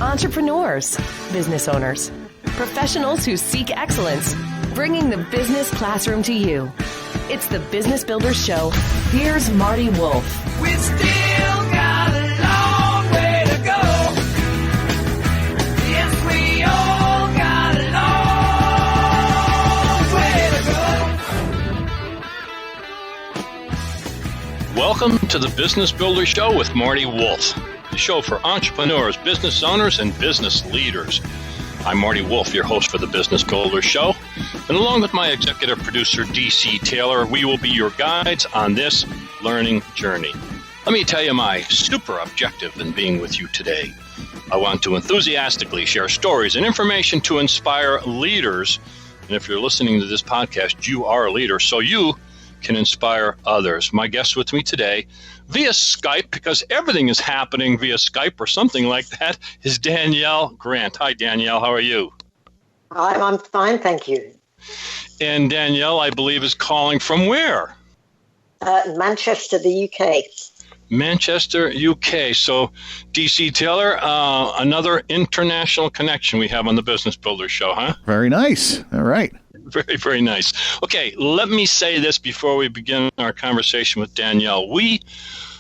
Entrepreneurs, business owners, professionals who seek excellence, bringing the business classroom to you. It's the Business Builders Show. Here's Marty Wolff. We still got a long way to go. Yes, we all got a long way to go. Welcome to the Business Builders Show with Marty Wolff, the show for entrepreneurs, business owners, and business leaders. I'm Marty Wolff, your host for the Business Builders Show, and along with my executive producer, DC Taylor, we will be your guides on this learning journey. Let me tell you my super objective in being with you today. I want to enthusiastically share stories and information to inspire leaders, and if you're listening to this podcast, you are a leader, so you can inspire others. My guest with me today via Skype, because everything is happening via Skype or something like that, is Danielle Grant. Hi, Danielle. How are you? I'm fine, thank you. And Danielle, I believe, is calling from where? Manchester, the UK. Manchester, UK. So, DC Taylor, another international connection we have on the Business Builder Show, huh? Very nice. All right. Very, very nice. Okay, let me say this before we begin our conversation with Danielle. We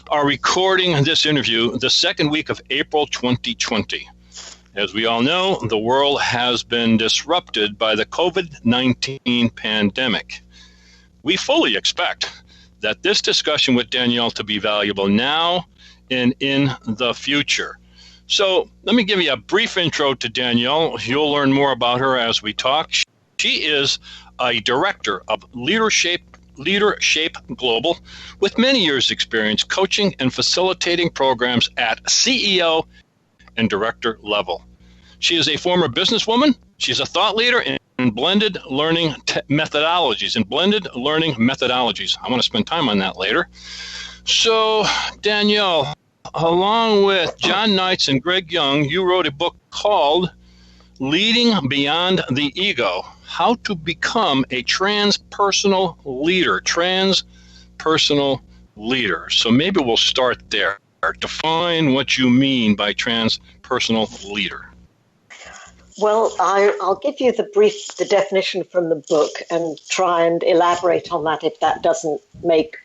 are recording this interview the second week of April 2020. As we all know, the world has been disrupted by the COVID-19 pandemic. We fully expect that this discussion with Danielle to be valuable now and in the future. So let me give you a brief intro to Danielle. You'll learn more about her as we talk. She is a director of Leadership Global with many years' experience coaching and facilitating programs at CEO and director level. She is a former businesswoman. She's a thought leader in blended learning methodologies. I want to spend time on that later. So, Danielle, along with John Knights and Greg Young, you wrote a book called Leading Beyond the Ego: How to Become a Transpersonal Leader. So maybe we'll start there. Define what you mean by transpersonal leader. Well, I'll give you the definition from the book and try and elaborate on that if that doesn't make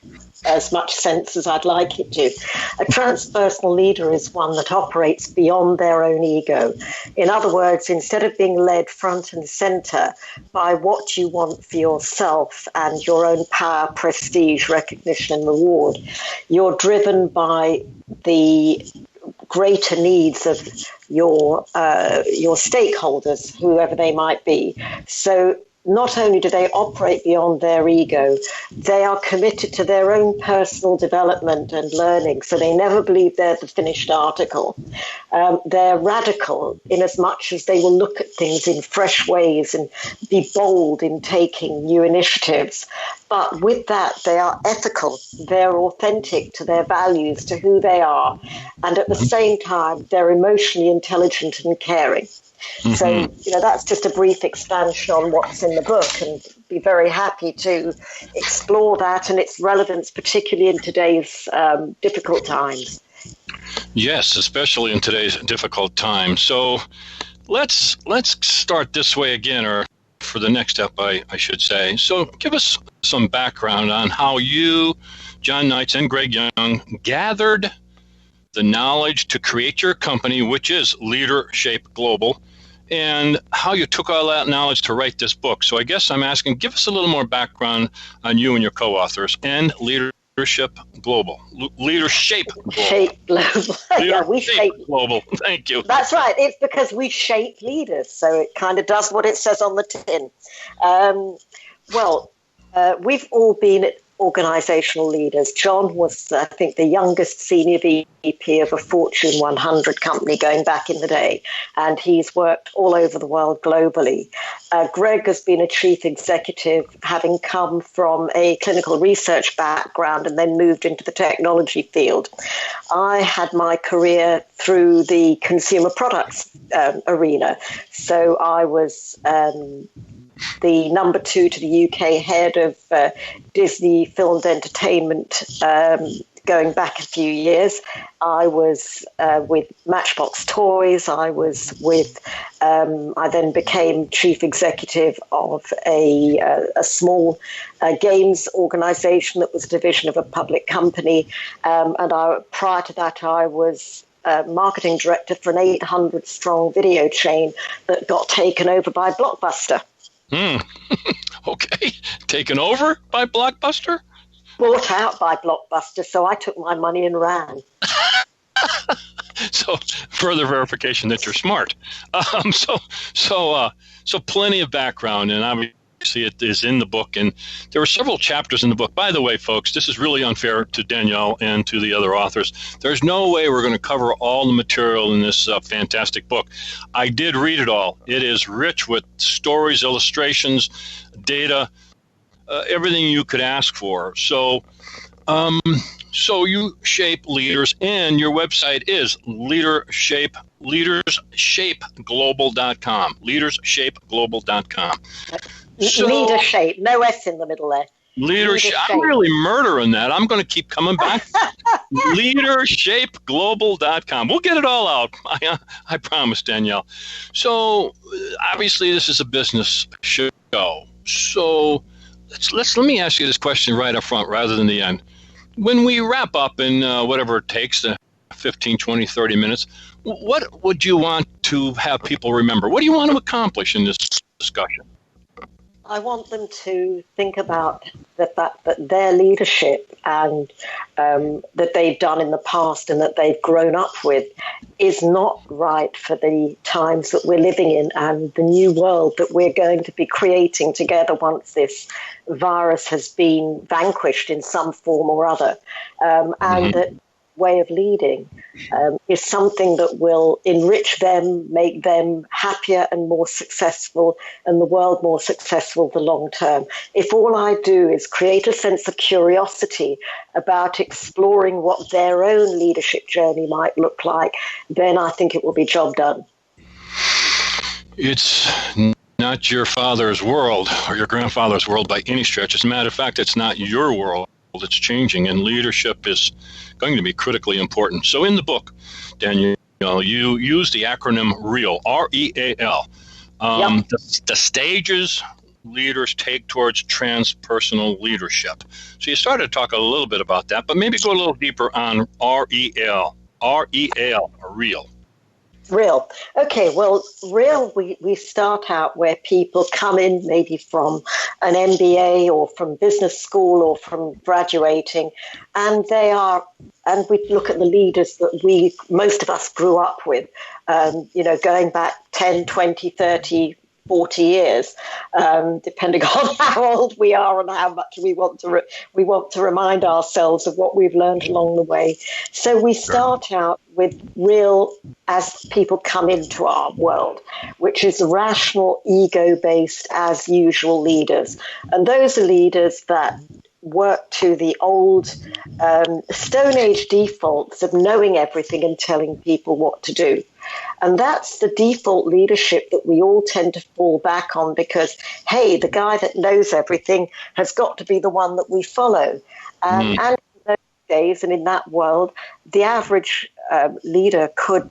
as much sense as I'd like it to. A transpersonal leader is one that operates beyond their own ego. In other words, instead of being led front and center by what you want for yourself and your own power, prestige, recognition, and reward, you're driven by the greater needs of your stakeholders, whoever they might be. So not only do they operate beyond their ego, they are committed to their own personal development and learning. So they never believe they're the finished article. They're radical in as much as they will look at things in fresh ways and be bold in taking new initiatives. But with that, they are ethical. They're authentic to their values, to who they are. And at the same time, they're emotionally intelligent and caring. Mm-hmm. So, that's just a brief expansion on what's in the book, and be very happy to explore that and its relevance, particularly in today's difficult times. Yes, especially in today's difficult times. So let's start this way again, or for the next step, I should say. So give us some background on how you, John Knights, and Greg Young gathered the knowledge to create your company, which is Leadership Global, and how you took all that knowledge to write this book. So I guess I'm asking, give us a little more background on you and your co-authors and Leadership Global. Leadership Global. Yeah, we shape Global. Thank you. That's right. It's because we shape leaders, so it kind of does what it says on the tin. We've all been organizational leaders. John was, I think, the youngest senior VP of a Fortune 100 company going back in the day, and he's worked all over the world globally. Greg has been a chief executive, having come from a clinical research background and then moved into the technology field. I had my career through the consumer products arena, so I was the number 2 to the UK head of Disney Filmed Entertainment going back a few years, I was with Matchbox Toys. I was with. I then became chief executive of a small games organization that was a division of a public company. Prior to that, I was marketing director for an 800-strong video chain that got taken over by Blockbuster. Okay. Taken over by Blockbuster? Bought out by Blockbuster, so I took my money and ran. So further verification that you're smart. So plenty of background, and obviously it is in the book, and there were several chapters in the book. By the way, folks, this is really unfair to Danielle and to the other authors. There's no way we're going to cover all the material in this fantastic book. I did read it all. It is rich with stories, illustrations, data, everything you could ask for. So you shape leaders, and your website is leadershapeglobal.com. Leadershapeglobal.com. Leader shape, no S in the middle there. Leadership. I'm really murdering that. I'm going to keep coming back. Leadershapeglobal.com. We'll get it all out. I promise, Danielle. So obviously this is a business show. So let me ask you this question right up front rather than the end. When we wrap up in whatever it takes, 15, 20, 30 minutes, what would you want to have people remember? What do you want to accomplish in this discussion? I want them to think about the fact that their leadership and that they've done in the past and that they've grown up with is not right for the times that we're living in and the new world that we're going to be creating together once this virus has been vanquished in some form or other. And that way of leading is something that will enrich them, make them happier and more successful, and the world more successful the long term. If all I do is create a sense of curiosity about exploring what their own leadership journey might look like, then I think it will be job done. It's not your father's world or your grandfather's world by any stretch. As a matter of fact, it's not your world. It's changing, and leadership is going to be critically important. So in the book, Danielle, you use the acronym REAL, R-E-A-L, the stages leaders take towards transpersonal leadership. So you started to talk a little bit about that, but maybe go a little deeper on R-E-A-L, or REAL. Real. Okay, well, real, we start out where people come in maybe from an MBA or from business school or from graduating, and we look at the leaders that most of us grew up with, going back 10, 20, 30, 40 years, depending on how old we are and how much we want to remind ourselves of what we've learned along the way. So we start out with real as people come into our world, which is rational, ego-based, as usual leaders. And those are leaders that work to the old Stone Age defaults of knowing everything and telling people what to do. And that's the default leadership that we all tend to fall back on because, hey, the guy that knows everything has got to be the one that we follow. And in those days and in that world, the average leader could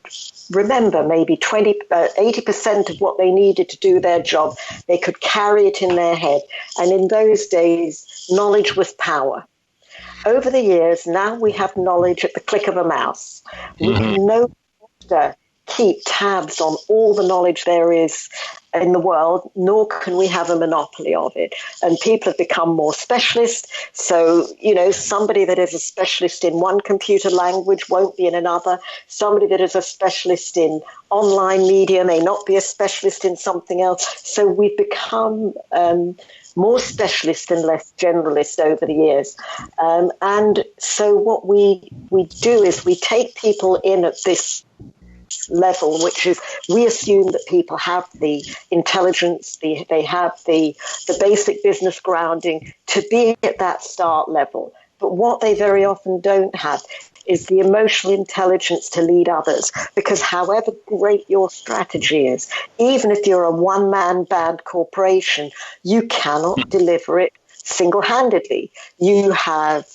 remember maybe 80% of what they needed to do their job. They could carry it in their head. And in those days, knowledge was power. Over the years, now we have knowledge at the click of a mouse. We can no longer keep tabs on all the knowledge there is in the world, nor can we have a monopoly of it. And people have become more specialist. So, somebody that is a specialist in one computer language won't be in another. Somebody that is a specialist in online media may not be a specialist in something else. So we've become more specialist and less generalist over the years. And so what we do is we take people in at this level, which is we assume that people have the intelligence, they have the basic business grounding to be at that start level. But what they very often don't have is the emotional intelligence to lead others, because however great your strategy is, even if you're a one-man band corporation, you cannot deliver it single-handedly. You have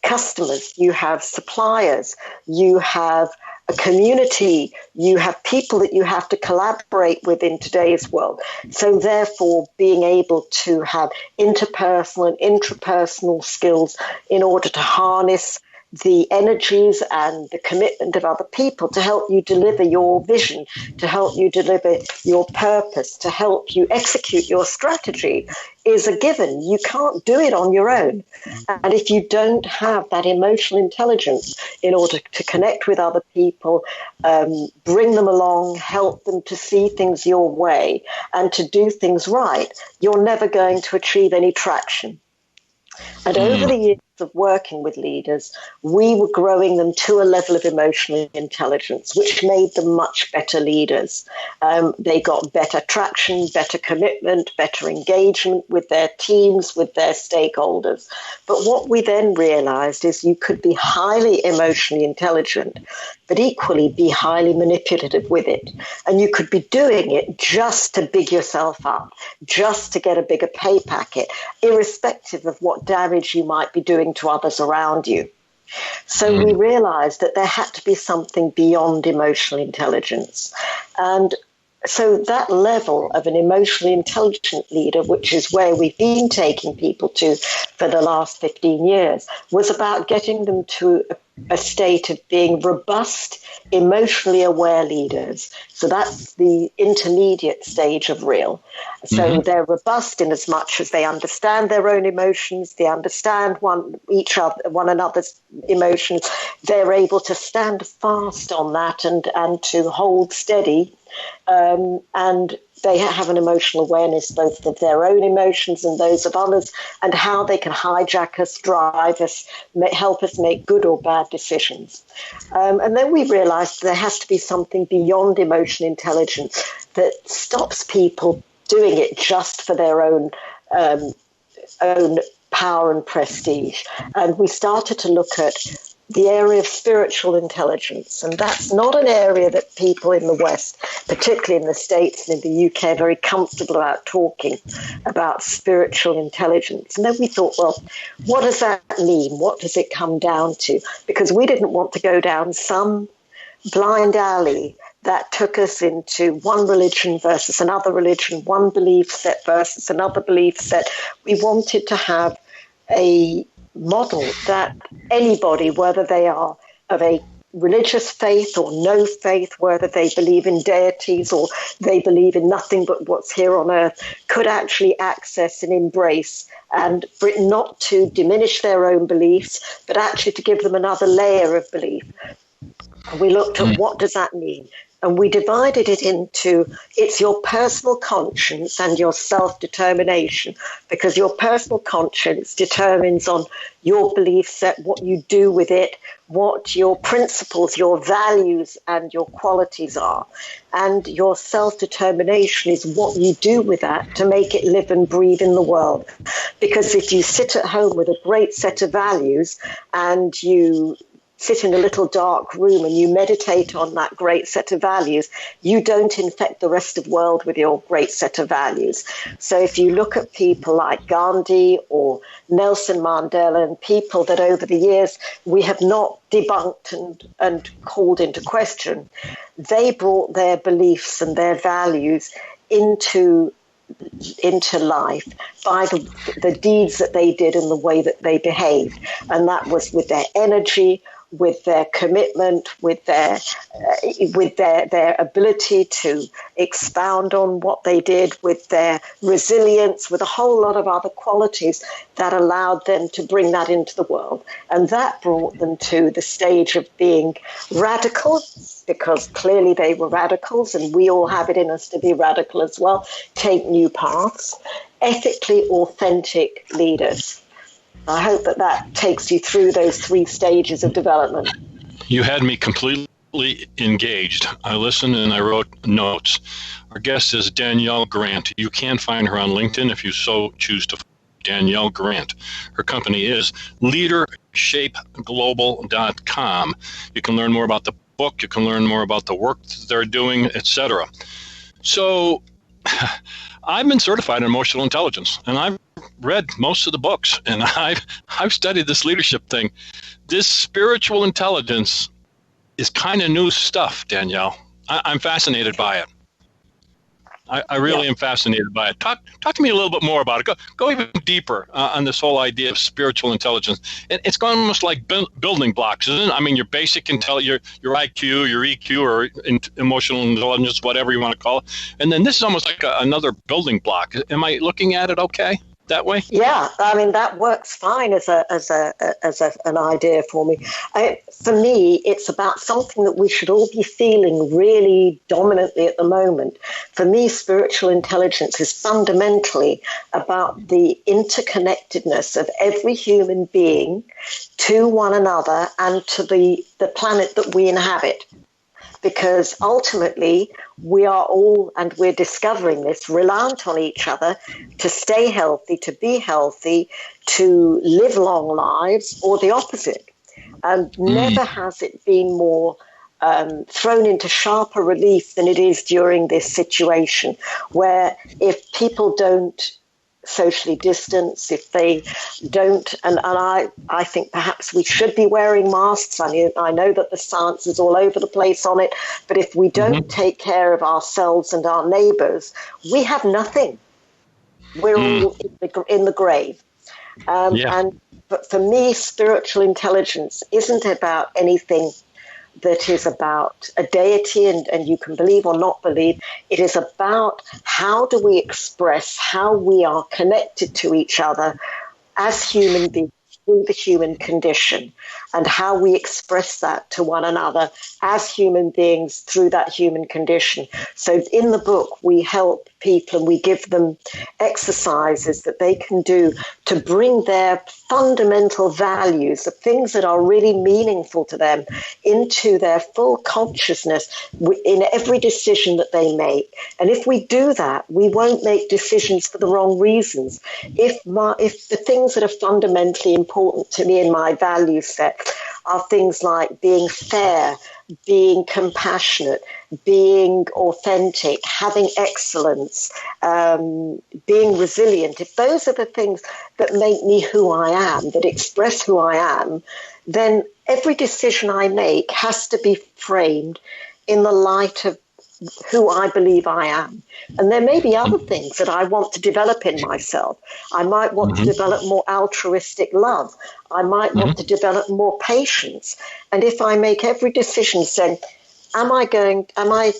customers, you have suppliers, you have a community, you have people that you have to collaborate with in today's world. So therefore, being able to have interpersonal and intrapersonal skills in order to harness the energies and the commitment of other people to help you deliver your vision, to help you deliver your purpose, to help you execute your strategy is a given. You can't do it on your own. And if you don't have that emotional intelligence in order to connect with other people, bring them along, help them to see things your way and to do things right, you're never going to achieve any traction. And over the years of working with leaders, we were growing them to a level of emotional intelligence, which made them much better leaders. They got better traction, better commitment, better engagement with their teams, with their stakeholders. But what we then realized is you could be highly emotionally intelligent, but equally be highly manipulative with it. And you could be doing it just to big yourself up, just to get a bigger pay packet, irrespective of what damage you might be doing to others around you. So we realized that there had to be something beyond emotional intelligence. And so that level of an emotionally intelligent leader, which is where we've been taking people to for the last 15 years, was about getting them to a state of being robust, emotionally aware leaders. So that's the intermediate stage of real. So they're robust in as much as they understand their own emotions, they understand one another's emotions, they're able to stand fast on that and to hold steady. And they have an emotional awareness both of their own emotions and those of others, and how they can hijack us, drive us, help us make good or bad decisions. And then we realized there has to be something beyond emotional intelligence that stops people doing it just for their own power and prestige. And we started to look at the area of spiritual intelligence. And that's not an area that people in the West, particularly in the States and in the UK, are very comfortable about talking about spiritual intelligence. And then we thought, well, what does that mean? What does it come down to? Because we didn't want to go down some blind alley that took us into one religion versus another religion, one belief set versus another belief set. We wanted to have a model that anybody, whether they are of a religious faith or no faith, whether they believe in deities or they believe in nothing but what's here on earth, could actually access and embrace, and for it not to diminish their own beliefs, but actually to give them another layer of belief. And we looked at what does that mean? And we divided it into, it's your personal conscience and your self-determination, because your personal conscience determines on your belief set, what you do with it, what your principles, your values and your qualities are. And your self-determination is what you do with that to make it live and breathe in the world. Because if you sit at home with a great set of values and you sit in a little dark room and you meditate on that great set of values, you don't infect the rest of the world with your great set of values. So if you look at people like Gandhi or Nelson Mandela and people that over the years we have not debunked and called into question, they brought their beliefs and their values into life by the deeds that they did and the way that they behaved. And that was with their energy, with their commitment, with their ability to expound on what they did, with their resilience, with a whole lot of other qualities that allowed them to bring that into the world. And that brought them to the stage of being radical, because clearly they were radicals, and we all have it in us to be radical as well, take new paths, ethically authentic leaders. I hope that takes you through those 3 stages of development. You had me completely engaged. I listened and I wrote notes. Our guest is Danielle Grant. You can find her on LinkedIn if you so choose to. Danielle Grant. Her company is leadershapeglobal.com. You can learn more about the book. You can learn more about the work that they're doing, etc. So I've been certified in emotional intelligence, and I've read most of the books, and I've studied this leadership thing. This spiritual intelligence is kind of new stuff, Danielle. I'm fascinated by it. I really am fascinated by it. Talk to me a little bit more about it. Go even deeper on this whole idea of spiritual intelligence. It's almost like building blocks, isn't it? I mean, your basic intelligence, your IQ, your EQ, or emotional intelligence, whatever you want to call it. And then this is almost like another building block. Am I looking at it okay that way? Yeah, I mean, that works fine as an idea for me. For me, it's about something that we should all be feeling really dominantly at the moment. For me, spiritual intelligence is fundamentally about the interconnectedness of every human being to one another and to the planet that we inhabit. Because ultimately, we are all, and we're discovering this, reliant on each other to stay healthy, to be healthy, to live long lives, or the opposite. And never has it been more thrown into sharper relief than it is during this situation, where if people don't socially distance, if they don't, and I think perhaps we should be wearing masks. I know that the science is all over the place on it, but if we don't take care of ourselves and our neighbors, we have nothing. We're all in the grave. But for me, spiritual intelligence isn't about anything that is about a deity and you can believe or not believe. It is about how do we express how we are connected to each other as human beings through the human condition, and how we express that to one another as human beings through that human condition. So in the book, we help people and we give them exercises that they can do to bring their fundamental values, the things that are really meaningful to them, into their full consciousness in every decision that they make. And if we do that, we won't make decisions for the wrong reasons. If the things that are fundamentally important to me in my value set are things like being fair, being compassionate, being authentic, having excellence, being resilient, if those are the things that make me who I am, that express who I am, then every decision I make has to be framed in the light of who I believe I am. And there may be other things that I want to develop in myself. I might want to develop more altruistic love. I might want to develop more patience. And if I make every decision saying, am I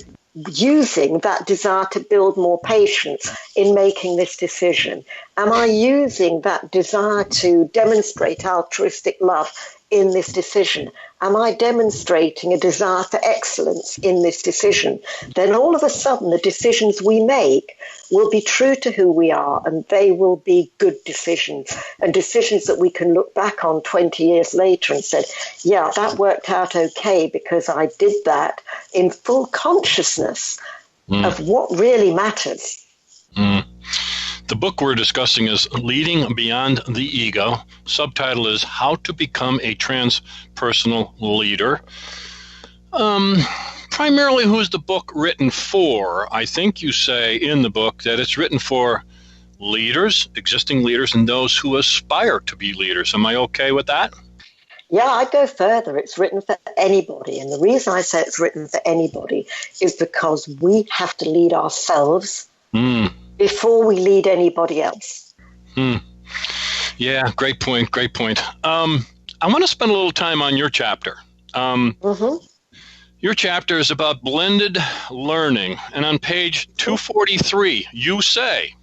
using that desire to build more patience in making this decision? Am I using that desire to demonstrate altruistic love in this decision? Am I demonstrating a desire for excellence in this decision? Then all of a sudden the decisions we make will be true to who we are, and they will be good decisions, and decisions that we can look back on 20 years later and say, yeah, that worked out okay because I did that in full consciousness of what really matters. The book we're discussing is Leading Beyond the Ego. Subtitle is How to Become a Transpersonal Leader. Primarily, who is the book written for? I think you say in the book that it's written for leaders, existing leaders, and those who aspire to be leaders. Am I okay with that? Yeah, I go further. It's written for anybody. And the reason I say it's written for anybody is because we have to lead ourselves before we lead anybody else. Yeah, great point. I want to spend a little time on your chapter. Your chapter is about blended learning. And on page 243, you say,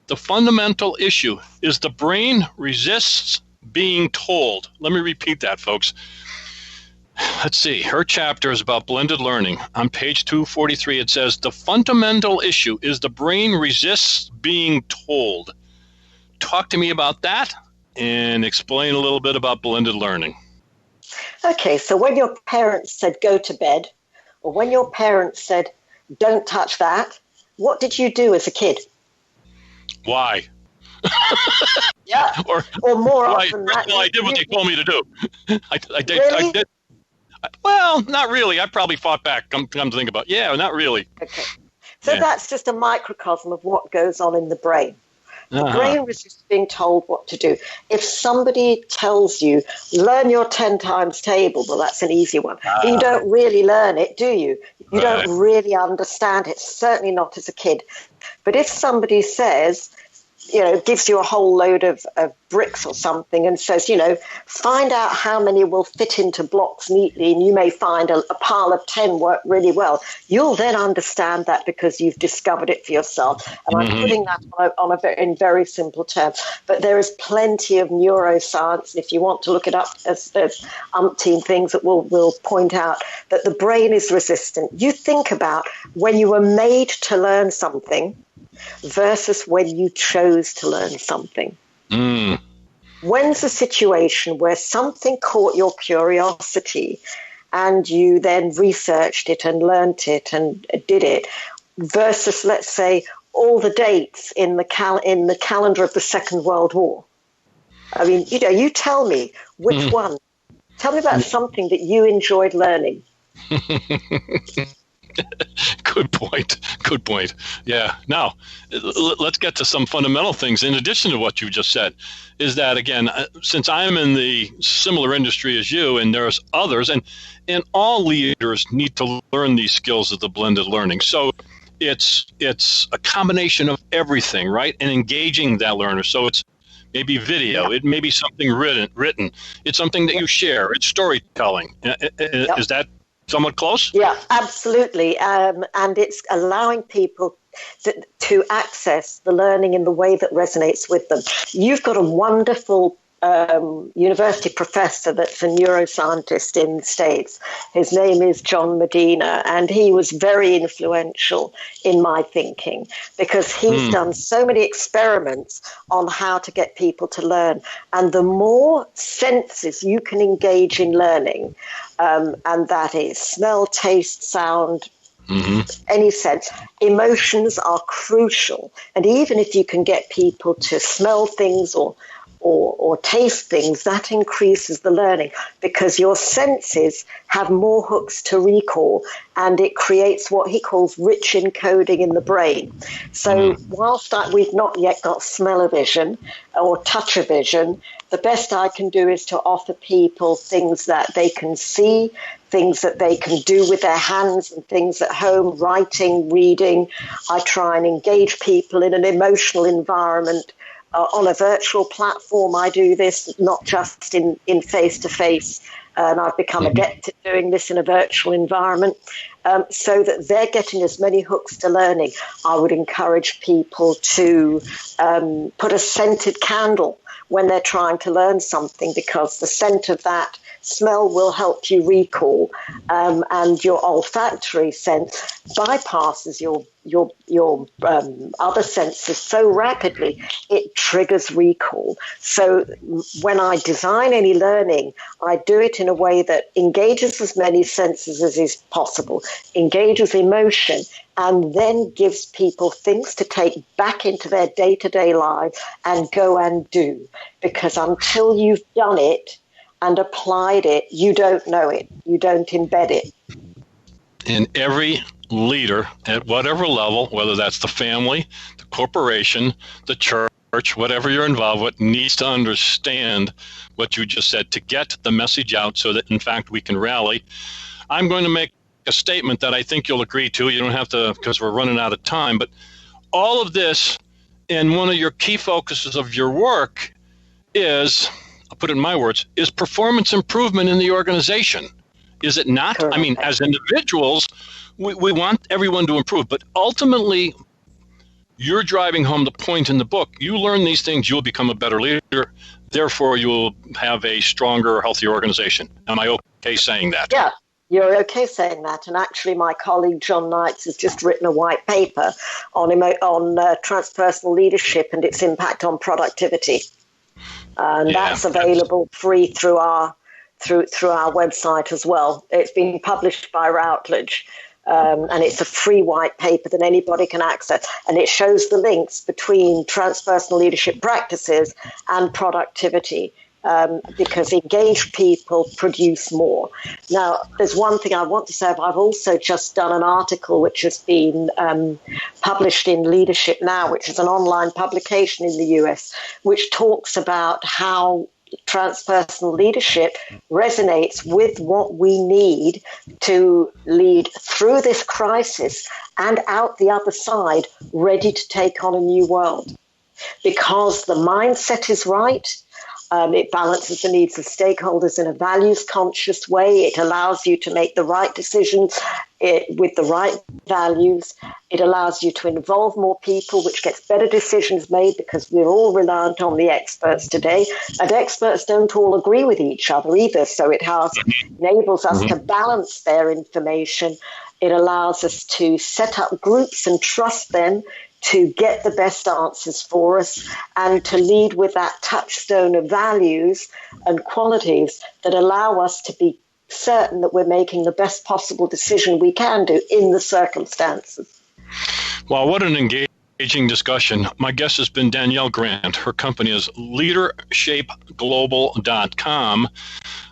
the fundamental issue is the brain resists being told. Let me repeat that, folks. Let's see. Her chapter is about blended learning. On page 243, it says, the fundamental issue is the brain resists being told. Talk to me about that and explain a little bit about blended learning. Okay, so when your parents said go to bed, or when your parents said don't touch that, what did you do as a kid? Why? Yeah, or more often that. Well, I did what they told me to do. I did. Really? I did. Well, not really. I probably fought back. Come to think about it. Yeah, not really. Okay. So that's just a microcosm of what goes on in the brain. The brain resists being told what to do. If somebody tells you, learn your 10 times table, well, that's an easy one. But you don't really learn it, do you? You don't really understand it, certainly not as a kid. But if somebody says, gives you a whole load of bricks or something and says, find out how many will fit into blocks neatly, and you may find a pile of 10 work really well. You'll then understand that because you've discovered it for yourself. And I'm putting that in very simple terms. But there is plenty of neuroscience, and if you want to look it up, there's umpteen things that will point out that the brain is resistant. You think about when you were made to learn something versus when you chose to learn something. When's the situation where something caught your curiosity and you then researched it and learnt it and did it, versus, let's say, all the dates in the calendar of the Second World War? I mean, you tell me which one. Tell me about something that you enjoyed learning. Good point. Yeah. Now, let's get to some fundamental things in addition to what you just said. Is that, again, since I'm in the similar industry as you, and there's others, and all leaders need to learn these skills of the blended learning. So it's a combination of everything, right? And engaging that learner. So it's maybe video. It may be something written. It's something that you share. It's storytelling. Is that somewhat close? Yeah, absolutely. And it's allowing people to access the learning in the way that resonates with them. You've got a wonderful university professor that's a neuroscientist in the States. His name is John Medina, and he was very influential in my thinking because he's done so many experiments on how to get people to learn. And the more senses you can engage in learning, and that is smell, taste, sound, any sense, emotions are crucial. And even if you can get people to smell things or taste things, that increases the learning because your senses have more hooks to recall, and it creates what he calls rich encoding in the brain. So whilst we've not yet got smell-o-vision or touch-o-vision, the best I can do is to offer people things that they can see, things that they can do with their hands, and things at home, writing, reading. I try and engage people in an emotional environment. On a virtual platform, I do this not just in face-to-face, and I've become adept at doing this in a virtual environment, so that they're getting as many hooks to learning. I would encourage people to put a scented candle when they're trying to learn something, because the scent of that smell will help you recall, and your olfactory sense bypasses your other senses so rapidly it triggers recall. So when I design any learning, I do it in a way that engages as many senses as is possible, engages emotion, and then gives people things to take back into their day-to-day lives and go and do. Because until you've done it and applied it, you don't know it. You don't embed it. And every leader at whatever level, whether that's the family, the corporation, the church, whatever you're involved with, needs to understand what you just said to get the message out so that, in fact, we can rally. I'm going to make a statement that I think you'll agree to. You don't have to, because we're running out of time. But all of this, and one of your key focuses of your work is, I'll put it in my words, is performance improvement in the organization. Is it not? Correct. I mean, as individuals, we want everyone to improve, but ultimately, you're driving home the point in the book. You learn these things, you'll become a better leader. Therefore, you'll have a stronger, healthier organization. Am I okay saying that? Yeah, you're okay saying that. And actually, my colleague John Knights has just written a white paper on transpersonal leadership and its impact on productivity. And that's available free through our website as well. It's been published by Routledge, and it's a free white paper that anybody can access. And it shows the links between transpersonal leadership practices and productivity. because engaged people produce more. Now, there's one thing I want to say. I've also just done an article which has been published in Leadership Now, which is an online publication in the US, which talks about how transpersonal leadership resonates with what we need to lead through this crisis and out the other side, ready to take on a new world. Because the mindset is right. It balances the needs of stakeholders in a values-conscious way. It allows you to make the right decisions with the right values. It allows you to involve more people, which gets better decisions made because we're all reliant on the experts today. And experts don't all agree with each other either. So it enables us to balance their information. It allows us to set up groups and trust them to get the best answers for us and to lead with that touchstone of values and qualities that allow us to be certain that we're making the best possible decision we can do in the circumstances. Well, what an engaging discussion. My guest has been Danielle Grant. Her company is leadershapglobal.com.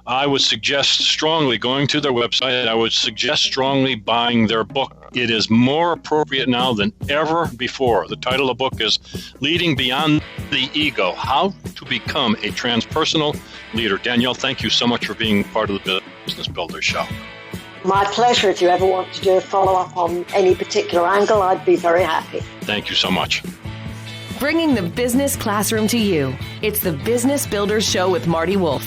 I would suggest strongly going to their website. I would suggest strongly buying their book. It is more appropriate now than ever before. The title of the book is Leading Beyond the Ego, How to Become a Transpersonal Leader. Danielle, thank you so much for being part of the Business Builders Show. My pleasure. If you ever want to do a follow-up on any particular angle, I'd be very happy. Thank you so much. Bringing the business classroom to you. It's the Business Builders Show with Marty Wolff.